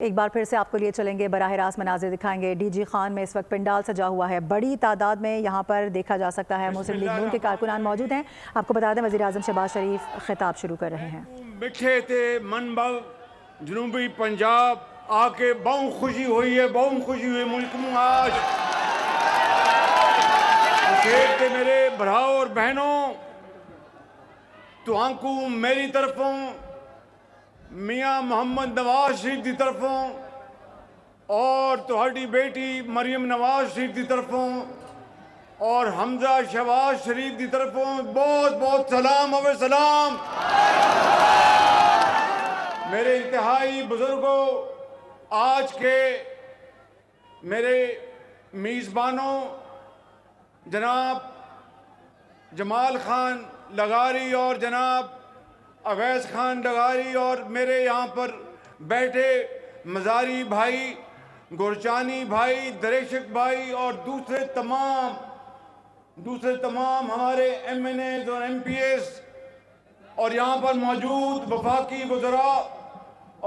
ایک بار پھر سے آپ کو لیے چلیں گے، براہ راست مناظر دکھائیں گے۔ ڈی جی خان میں اس وقت پنڈال سجا ہوا ہے، بڑی تعداد میں یہاں پر دیکھا جا سکتا ہے۔ مسلم لیگ نون کے کارکنان موجود ہیں۔ آپ کو بتا دیں وزیر اعظم شہباز شریف خطاب شروع کر رہے ہیں۔ مٹھے تھے منبع جنوبی پنجاب آ کے بہت خوشی ہوئی ہے، بہت خوشی ہوئی ملک میں آج تے میرے بھراؤ اور بہنوں تو آنکو میری طرفوں میاں محمد نواز شریف دی طرفوں اور تہاڈی بیٹی مریم نواز شریف دی طرفوں اور حمزہ شہباز شریف دی طرفوں بہت بہت سلام و سلام۔ میرے انتہائی بزرگوں، آج کے میرے میزبانوں جناب جمال خان لغاری اور جناب اویس خان لغاری اور میرے یہاں پر بیٹھے مزاری بھائی، گورچانی بھائی، دریشک بھائی اور دوسرے تمام ہمارے ایم این ایز اور ایم پی ایز اور یہاں پر موجود وفاقی وزراء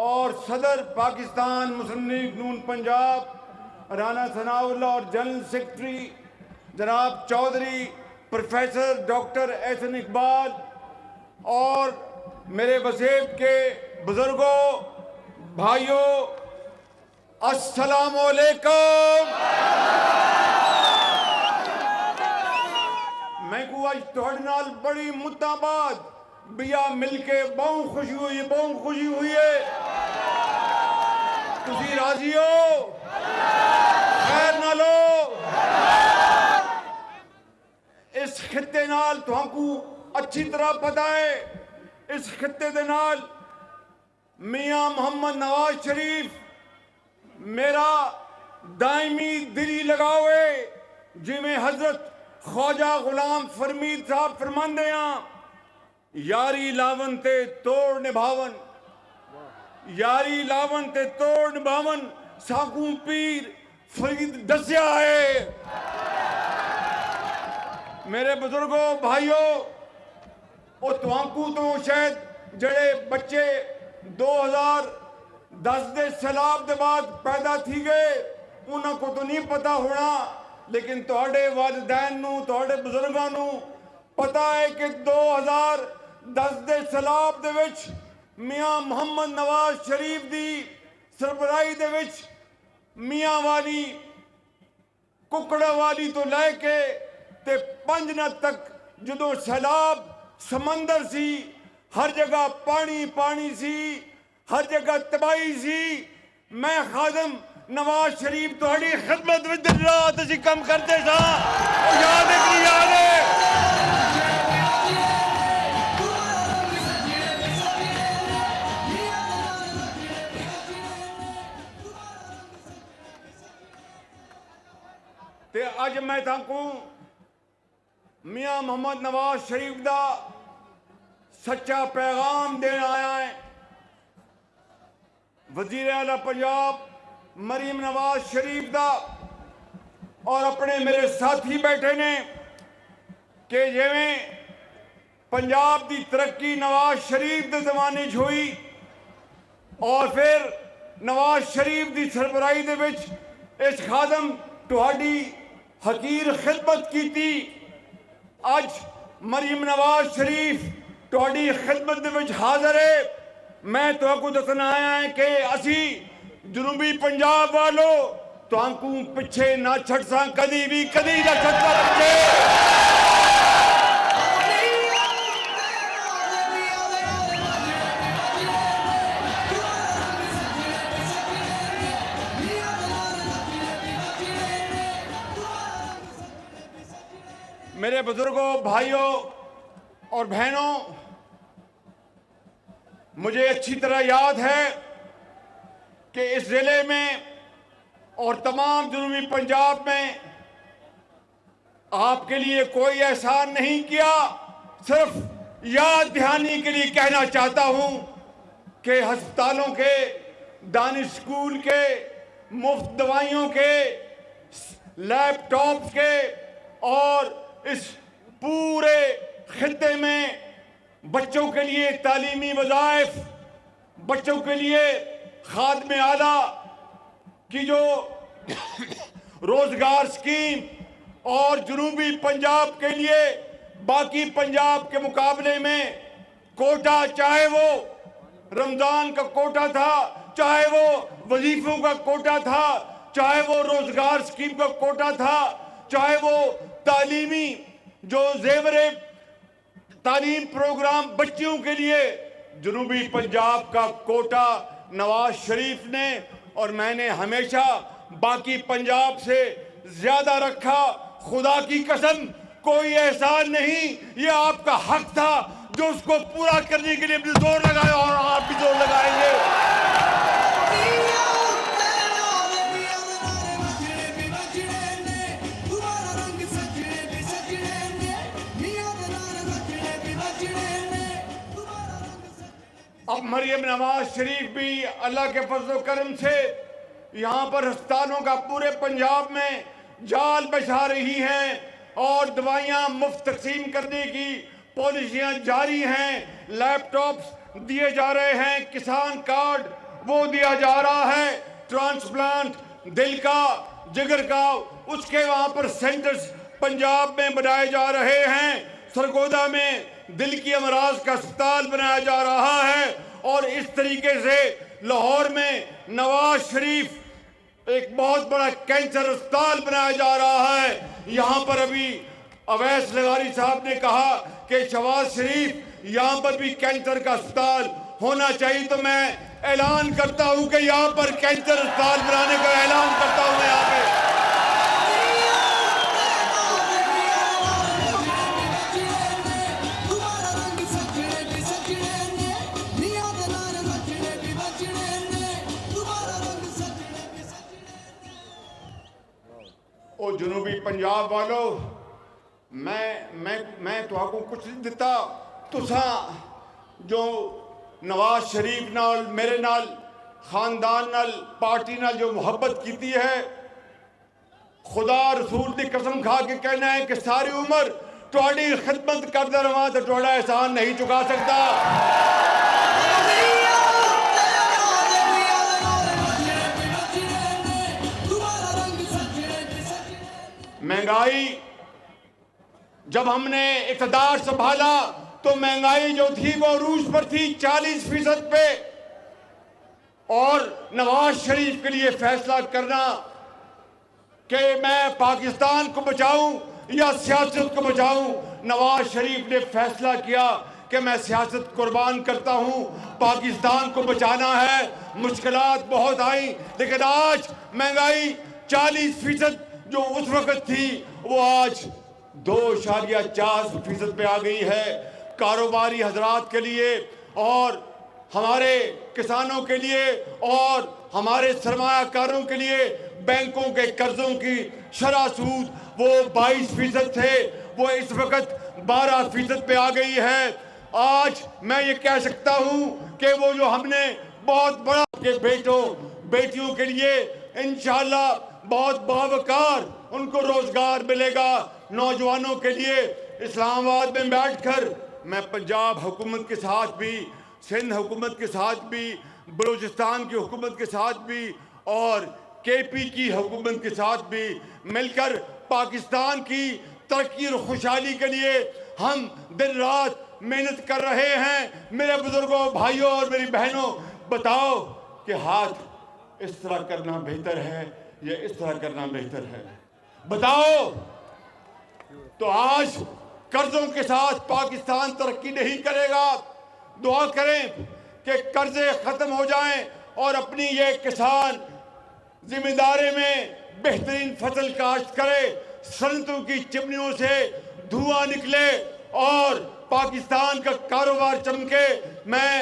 اور صدر پاکستان مسلم لیگ نون پنجاب رانا ثناء اللہ اور جنرل سیکرٹری جناب چودھری پروفیسر ڈاکٹر احسن اقبال اور میرے وسیب کے بزرگوں، بھائیوں، السلام علیکم۔ میں کو آج تہاڈے نال بڑی مدتاں بعد بیا مل کے بہت خوشی ہوئی ہے۔ تسی راضی ہو؟ خیر نالو اس خطے نال تہاں کو اچھی طرح پتہ ہے، اس خطے دے نال میاں محمد نواز شریف میرا دائمی دلی لگاؤ ہے، جی میں حضرت خواجہ غلام فرمید صاحب فرماندے ہیں، یاری لاون تے توڑ نبھاون، یاری لاون تے توڑ نبھاون ساکوں پیر فرید دسیا ہے۔ میرے بزرگوں، بھائیوں، او توانکو تو شاید جڑے بچے 2010 دے سیلاب دے بعد پیدا تھی گئے انہاں کو تو نہیں پتا ہونا، لیکن تہاڈے والدین نو، تہاڈے بزرگاں نو پتا ہے کہ 2010 دے سیلاب دے وچ میاں محمد نواز شریف دی سربراہی دے وچ میاں والی ککڑا والی تو لے کے تے پنجنہ تک جدوں سیلاب سمندر سی، ہر جگہ پانی سی، ہر جگہ تباہی سی، میں خادم نواز شریف تہاڈی خدمت وچ دن رات اسی کم کرتے سا۔ یاد ہے کہ یاد ہے؟ تے اج میں تھانکوں میاں محمد نواز شریف دا سچا پیغام دین آیا ہے۔ وزیر اعلیٰ پنجاب مریم نواز شریف دا اور اپنے میرے ساتھی بیٹھے نے کہ جویں پنجاب دی ترقی نواز شریف دے زمانے ہوئی اور پھر نواز شریف دی سربراہی دے وچ اس خادم تہاڈی حقیر خدمت کیتی، اج مریم نواز شریف تہاڈی خدمت دے وچ حاضر ہے۔ میں تو کو دسنا آیا ہے کہ اسی جنوبی پنجاب والو تو آنکو پچھے نہ چھڑ ساں، کدی نہ چھڑ ساں پچھے۔ میرے بزرگوں، بھائیوں اور بہنوں، مجھے اچھی طرح یاد ہے کہ اس ضلع میں اور تمام جنوبی پنجاب میں آپ کے لیے کوئی احسان نہیں کیا، صرف یاد دہانی کے لیے کہنا چاہتا ہوں کہ ہسپتالوں کے، دانش سکول کے، مفت دوائیوں کے، لیپ ٹاپس کے اور اس پورے خطے میں بچوں کے لیے تعلیمی وظائف، بچوں کے لیے खादमे आला की जो रोजगार स्कीम और जनूबी पंजाब के लिए बाकी पंजाब के मुकाबले में कोटा, चाहे वो रमजान का कोटा था, चाहे वो वजीफों का कोटा था, चाहे वो रोजगार स्कीम का कोटा था, चाहे वो तालीमी जो जेवरे तालीम प्रोग्राम बच्चियों के लिए जनूबी पंजाब का कोटा नवाज शरीफ ने और मैंने हमेशा बाकी पंजाब से ज्यादा रखा। खुदा की कसम कोई एहसान नहीं, ये आपका हक था जो उसको पूरा करने के लिए भी जोर लगाया और आप भी जोर लगाएंगे। अब मरियम नवाज शरीफ भी अल्लाह के फजल करम से यहाँ पर अस्पतालों का पूरे पंजाब में जाल बिछा रही हैं और दवाइयाँ मुफ्त तकसीम करने की पॉलिसियाँ जारी हैं। लैपटॉप्स दिए जा रहे हैं, किसान कार्ड वो दिया जा रहा है, ट्रांसप्लांट दिल का, जिगर का, उसके वहाँ पर सेंटर्स पंजाब में बनाए जा रहे हैं। सरगोदा में दिल की अमराज का अस्पताल बनाया जा रहा है और इस तरीके से लाहौर में नवाज शरीफ एक बहुत बड़ा कैंसर अस्पताल बनाया जा रहा है। यहाँ पर अभी अवैस लगारी साहब ने कहा कि शहबाज शरीफ यहाँ पर भी कैंसर का अस्पताल होना चाहिए, तो मैं ऐलान करता हूँ कि यहाँ पर कैंसर अस्पताल बनाने का ऐलान करता हूँ मैं यहाँ पे। ओ जनूबी पंजाब वालों, मैं तो आपको कुछ नहीं दिता, तुसा जो नवाज शरीफ नाल मेरे नाल खानदान नाल पार्टी नाल जो मोहब्बत कीती है, खुदा रसूल की कसम खा के कहना है कि सारी उम्र तुहाडी खिदमत करदा रहा तो तुहाडा एहसान नहीं चुका सकता। महंगाई जब हमने इक़्तिदार संभाला तो महंगाई जो थी वो अरूज पर थी 40% पे, और नवाज शरीफ के लिए फैसला करना कि मैं पाकिस्तान को बचाऊं या सियासत को बचाऊं, नवाज शरीफ ने फैसला किया कि मैं सियासत कुर्बान करता हूं, पाकिस्तान को बचाना है। मुश्किलात बहुत आई, लेकिन आज महंगाई 40% जो उस वक्त थी वो आज 2.4% पे आ गई है। कारोबारी हजरात के लिए और हमारे किसानों के लिए और हमारे सरमायाकारों के लिए बैंकों के कर्जों की शरह सूद वो 22% थे, वो इस वक्त 12% पे आ गई है। आज मैं ये कह सकता हूँ कि वो जो हमने बहुत बड़ा के बेटियों के लिए इंशाअल्लाह बहुत बावकार उनको रोजगार मिलेगा। नौजवानों के लिए इस्लामाबाद में बैठकर मैं पंजाब हुकूमत के साथ भी, सिंध हुकूमत के साथ भी, बलूचिस्तान की हुकूमत के साथ भी और केपी की हुकूमत के साथ भी मिलकर पाकिस्तान की तरक्की और खुशहाली के लिए हम दिन रात मेहनत कर रहे हैं। मेरे बुजुर्गों, भाइयों और मेरी बहनों, बताओ कि हाथ इस तरह करना बेहतर है या इस तरह करना बेहतर है? बताओ। तो आज कर्जों के साथ पाकिस्तान तरक्की नहीं करेगा। दुआ करें कि कर्जे खत्म हो जाएं और अपनी ये किसान जिम्मेदारी में बेहतरीन फसल काश्त करे, सनतों की चिमनियों से धुआं निकले और पाकिस्तान का कारोबार चमके। मैं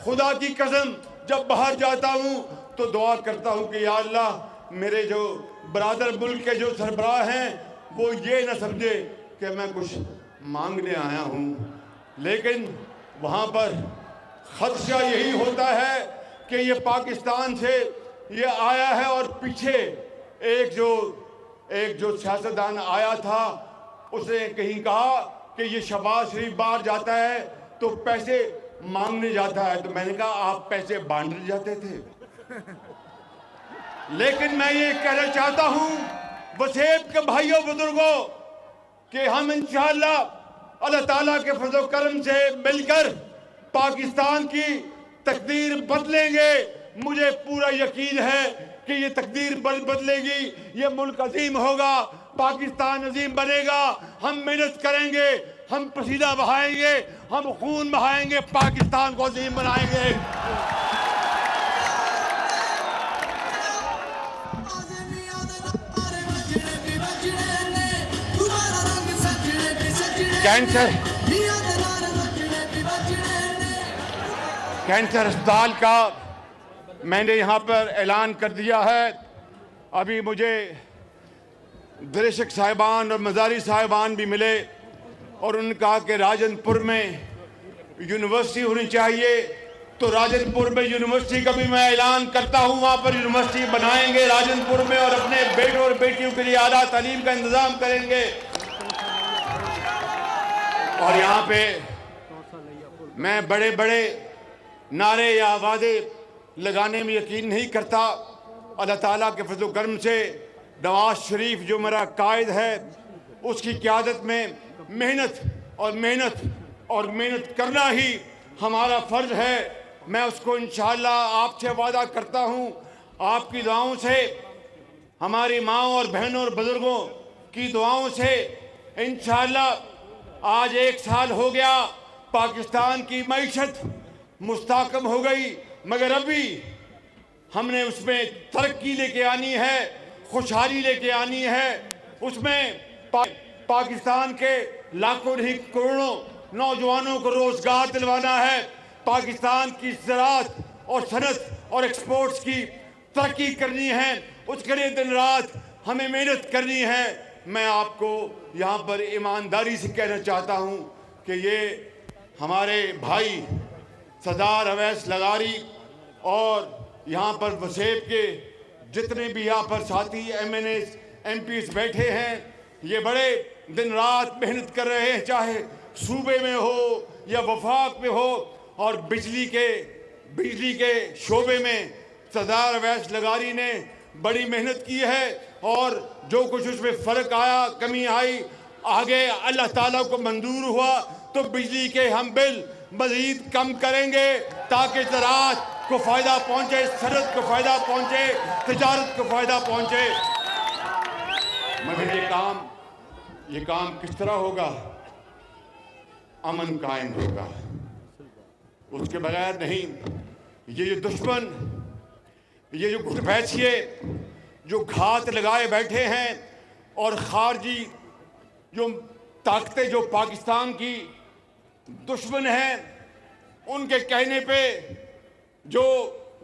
खुदा की कसम जब बाहर जाता हूँ तो दुआ करता हूँ कि या अल्लाह मेरे जो बरादर मुल्क के जो सरबराह हैं वो ये न समझे कि मैं कुछ मांगने आया हूँ, लेकिन वहाँ पर खदशा यही होता है कि ये पाकिस्तान से ये आया है और पीछे एक जो सियासतदान आया था उसने कहीं कहा कि ये शहबाज शरीफ बाहर जाता है तो पैसे मांगने जाता है। तो मैंने कहा आप पैसे बांटने जाते थे? लेकिन मैं ये कहना चाहता हूं वसेब के भाइयों बुजुर्गों कि हम इंशाअल्लाह अल्लाह ताला के फजल करम से मिलकर पाकिस्तान की तकदीर बदलेंगे। मुझे पूरा यकीन है कि ये तकदीर बदलेगी, ये मुल्क अजीम होगा, पाकिस्तान अजीम बनेगा। हम मेहनत करेंगे, हम पसीना बहाएंगे, हम खून बहाएंगे, पाकिस्तान को अजीम बनाएंगे। कैंसर अस्पताल का मैंने यहाँ पर ऐलान कर दिया है। अभी मुझे दर्शक साहिबान और मज़ारी साहिबान भी मिले और उन्होंने कहा कि राजनपुर में यूनिवर्सिटी होनी चाहिए, तो राजनपुर में यूनिवर्सिटी का भी मैं ऐलान करता हूँ। वहाँ पर यूनिवर्सिटी बनाएंगे राजनपुर में और अपने बेटों और बेटियों के लिए आला तालीम का इंतज़ाम करेंगे। और यहाँ पे मैं बड़े बड़े नारे या वादे लगाने में यकीन नहीं करता। अल्लाह ताला के फजल करम से नवाज शरीफ जो मेरा कायद है उसकी क़यादत में मेहनत और मेहनत करना ही हमारा फ़र्ज़ है। मैं उसको इंशाअल्लाह आपसे वादा करता हूँ, आपकी दुआओं से, हमारी माँओं और बहनों और बुज़ुर्गों की दुआओं से इंशाअल्लाह आज 1 साल हो गया, पाकिस्तान की मईशत मुस्तहकम हो गई, मगर अभी हमने उसमें तरक्की लेके आनी है, खुशहाली लेके आनी है। उसमें पाकिस्तान के लाखों नहीं करोड़ों नौजवानों को रोजगार दिलवाना है। पाकिस्तान की ज़राअत और सनत और एक्सपोर्ट्स की तरक्की करनी है, उसके लिए दिन रात हमें मेहनत करनी है। मैं आपको यहाँ पर ईमानदारी से कहना चाहता हूँ कि ये हमारे भाई सरदार अवैस लगारी और यहाँ पर वसेब के जितने भी यहाँ पर साथी MNAs MPs बैठे हैं, ये बड़े दिन रात मेहनत कर रहे हैं, चाहे सूबे में हो या वफाक में हो। और बिजली के शोबे में सरदार अवैस लगारी ने बड़ी मेहनत की है और जो कुछ उसमें फ़र्क आया, कमी आई, आगे अल्लाह ताला को मंजूर हुआ तो बिजली के हम बिल मज़ीद कम करेंगे ताकि ज़राअत को फ़ायदा पहुँचे, सनत को फ़ायदा पहुँचे, तिजारत को फ़ायदा पहुँचे। मगर ये काम किस तरह होगा? अमन कायम होगा, उसके बगैर नहीं। ये जो दुश्मन, ये जो घुटपैठिए जो घात लगाए बैठे हैं और खारजी जो ताकतें जो पाकिस्तान की दुश्मन हैं, उनके कहने पे जो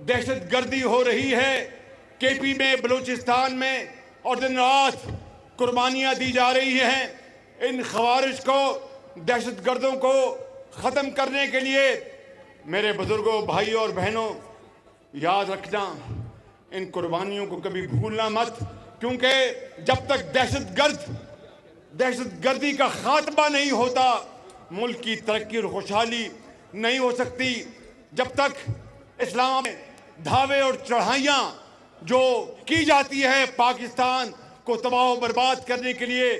दहशतगर्दी हो रही है KP में, बलूचिस्तान में, और दिन रात कुर्बानियाँ दी जा रही हैं। इन खवारिज को, दहशतगर्दों को ख़त्म करने के लिए मेरे बुजुर्गों, भाइयों और बहनों, याद रखना, इन कुर्बानियों को कभी भूलना मत, क्योंकि जब तक दहशतगर्दी का खात्मा नहीं होता, मुल्क की तरक्की और खुशहाली नहीं हो सकती। जब तक इस्लाम में धावे और चढ़ाइयाँ जो की जाती है पाकिस्तान को तबाह और बर्बाद करने के लिए,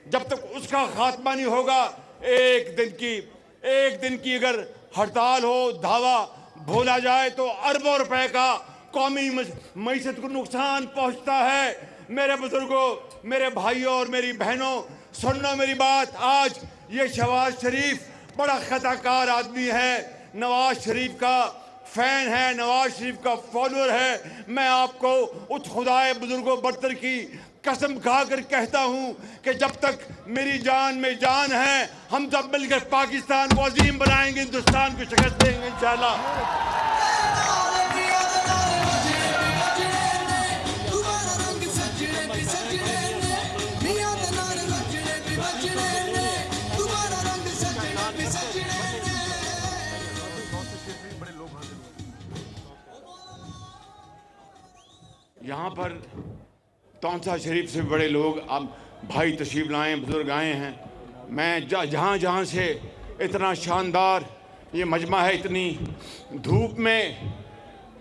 जब तक उसका खात्मा नहीं होगा, एक दिन की अगर हड़ताल हो, धावा भोला जाए तो अरबों रुपए का कौमी मईशत को नुकसान पहुंचता है। मेरे बुजुर्गों, मेरे भाइयों और मेरी बहनों, सुनना मेरी बात। आज ये शहबाज शरीफ बड़ा खताकार आदमी है, नवाज शरीफ का फैन है, नवाज शरीफ का फॉलोअर है। मैं आपको उस खुदाए बुजुर्गों बरतर की कसम खाकर कहता हूँ कि जब तक मेरी जान में जान है, हम सब मिलकर पाकिस्तान को अजीम बनाएंगे, हिंदुस्तान को शिकस्त देंगे इंशाअल्लाह। यहाँ पर तौंसा शरीफ से बड़े लोग अब भाई तशरीफ लाए, बुजुर्ग आए हैं। मैं जहाँ से इतना शानदार ये मजमा है, इतनी धूप में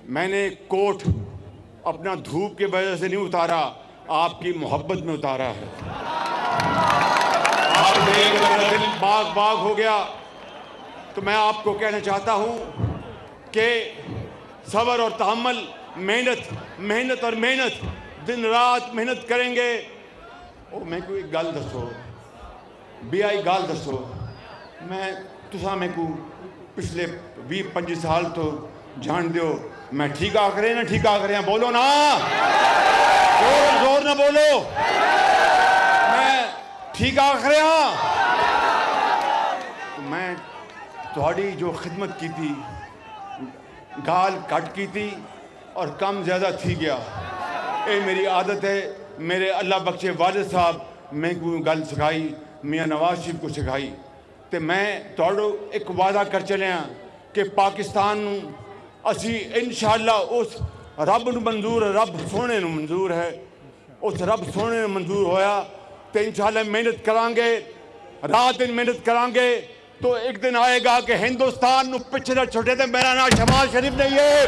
मैंने कोट अपना धूप की वजह से नहीं उतारा, आपकी मोहब्बत में उतारा है। आप देख मेरा दिल बाग बाग हो गया। तो मैं आपको कहना चाहता हूँ कि सब्र और तहम्मुल, मेहनत और मेहनत, दिन रात मेहनत करेंगे। ओ मैं कोई गल दसो, बेआई गल दसो, मैं तुसा मैं को पिछले 20-25 साल तो जान दियो, मैं ठीक आखरे ना ठीक आखरे, बोलो ना, जोर ना बोलो, मैं ठीक आखरे। तो मैं थोड़ी जो खिदमत की थी, गाल कट की थी और कम ज़्यादा थी गया। ये मेरी आदत है। मेरे अल्लाह बख्शे वालिद साहब मैं को गल सिखाई, मियाँ नवाज शरीफ को सिखाई। तो मैं थोड़ो एक वादा कर चलिया कि पाकिस्तान असी इंशाअल्लाह उस रब नूं मंजूर, रब सोने नूं मंजूर है, उस रब सोने नूं मंजूर होया तो इंशाअल्लाह मेहनत करांगे, रात दिन मेहनत करांगे। तो एक दिन आएगा कि हिंदुस्तान नूं पिछे ना छुटे। तो मेरा नाम शहबाज शरीफ नहीं है।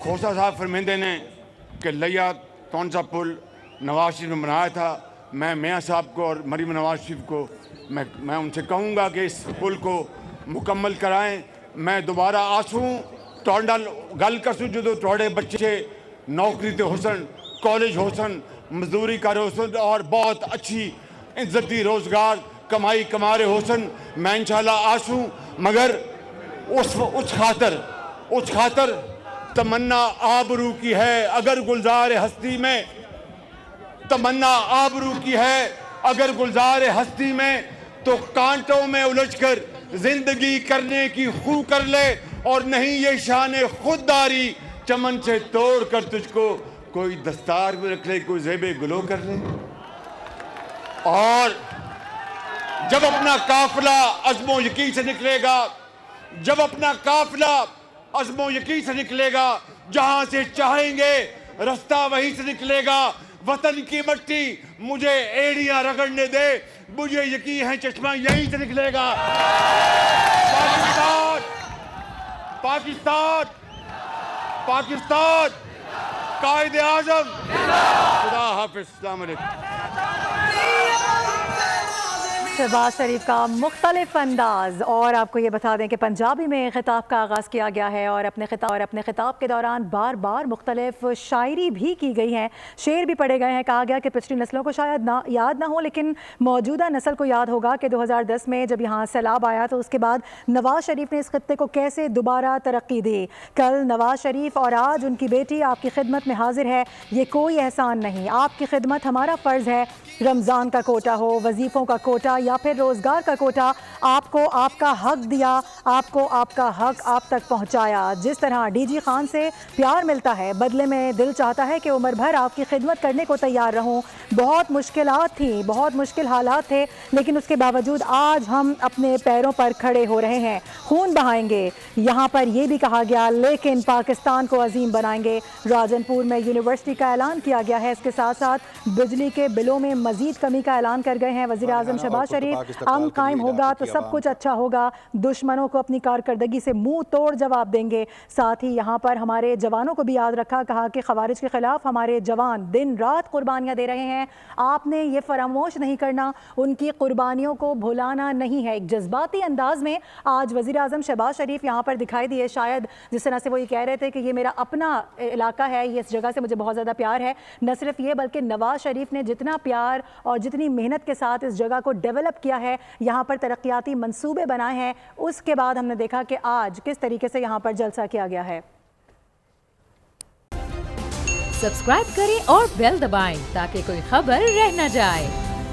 खोसा साहब फरमाते ने कि लिया कौन सा पुल नवाज शरीफ ने बनाया था। मैं मियाँ साहब को और मरीम नवाज शरीफ को मैं उनसे कहूँगा कि इस पुल को मुकम्मल कराएं। मैं दोबारा आसूँ तुहाडे नाल गल करसूँ जो तुहाडे बच्चे नौकरी ते होसन, कॉलेज होसन, मजदूरी कर होसन और बहुत अच्छी इज्जती रोज़गार कमाई कमा रहे होसन। मैं इंशाल्लाह आसूँ, मगर उस खातर तमन्ना आबरू की है अगर गुलजार हस्ती में, तमन्ना आबरू की है अगर गुलजार हस्ती में, तो कांटों में उलझकर जिंदगी करने की खू कर ले, और नहीं ये शान खुददारी चमन से तोड़ कर तुझको कोई दस्तार में रख ले, कोई ज़ेबे गुलो कर ले। और जब अपना काफिला अज़्मो यकीन से निकलेगा, जब अपना काफिला अज़्मो यकीन से निकलेगा, जहां से चाहेंगे रास्ता वहीं से निकलेगा। वतन की मट्टी मुझे एड़ियां रगड़ने दे, मुझे यकीन है चश्मा यहीं से निकलेगा। पाकिस्तान पाकिस्तान पाकिस्तान कायदे आज़म। खुदा हाफिज़, अस्सलाम वालेकुम। शहबाज शरीफ का मुख्तलिफ अंदाज़। और आपको ये बता दें कि पंजाबी में ख़िताब का आगाज़ किया गया है और अपने ख़िताब के दौरान बार बार मुख्तलिफ शायरी भी की गई हैं, शेर भी पढ़े गए हैं। कहा गया कि पिछली नस्लों को शायद याद ना हो, लेकिन मौजूदा नस्ल को याद होगा कि 2010 में जब यहाँ सैलाब आया तो उसके बाद नवाज शरीफ ने इस खित्ते को कैसे दोबारा तरक्की दी। कल नवाज शरीफ और आज उनकी बेटी आपकी खिदमत में हाजिर है। ये कोई एहसान नहीं, आपकी खिदमत हमारा फ़र्ज़ है। रमज़ान का कोटा हो, वजीफ़ों का कोटा या फिर रोज़गार का कोटा, आपको आपका हक दिया, आपको आपका हक आप तक पहुंचाया। जिस तरह डीजी खान से प्यार मिलता है, बदले में दिल चाहता है कि उम्र भर आपकी खिदमत करने को तैयार रहूं। बहुत मुश्किलात थी, बहुत मुश्किल हालात थे, लेकिन उसके बावजूद आज हम अपने पैरों पर खड़े हो रहे हैं। खून बहाएंगे, यहाँ पर यह भी कहा गया, लेकिन पाकिस्तान को अजीम बनाएंगे। राजनपुर में यूनिवर्सिटी का ऐलान किया गया है। इसके साथ साथ बिजली के बिलों में मजीद कमी का ऐलान कर गए हैं वज़ीर आज़म शहबाज शरीफ। अमन कायम होगा तो सब कुछ अच्छा होगा, दुश्मनों को अपनी कारकर्दगी से मुंह तोड़ जवाब देंगे। साथ ही यहाँ पर हमारे जवानों को भी याद रखा, कहा कि खवारिज के खिलाफ हमारे जवान दिन रात कुर्बानियाँ दे रहे हैं, आपने ये फरामोश नहीं करना, उनकी कुर्बानियों को भुलाना नहीं है। एक जज्बाती अंदाज में आज वज़ीर आज़म शहबाज शरीफ यहाँ पर दिखाई दिए। शायद जिस तरह से वो ये कह रहे थे कि ये मेरा अपना इलाका है, ये इस जगह से मुझे बहुत ज़्यादा प्यार है। न सिर्फ ये बल्कि नवाज शरीफ ने जितना प्यार और जितनी मेहनत के साथ इस जगह को डेवलप किया है, यहाँ पर तरक्याती मंसूबे बनाए हैं, उसके बाद हमने देखा कि आज किस तरीके से यहाँ पर जलसा किया गया है। सब्सक्राइब करें और बेल दबाएं ताकि कोई खबर रह न जाए।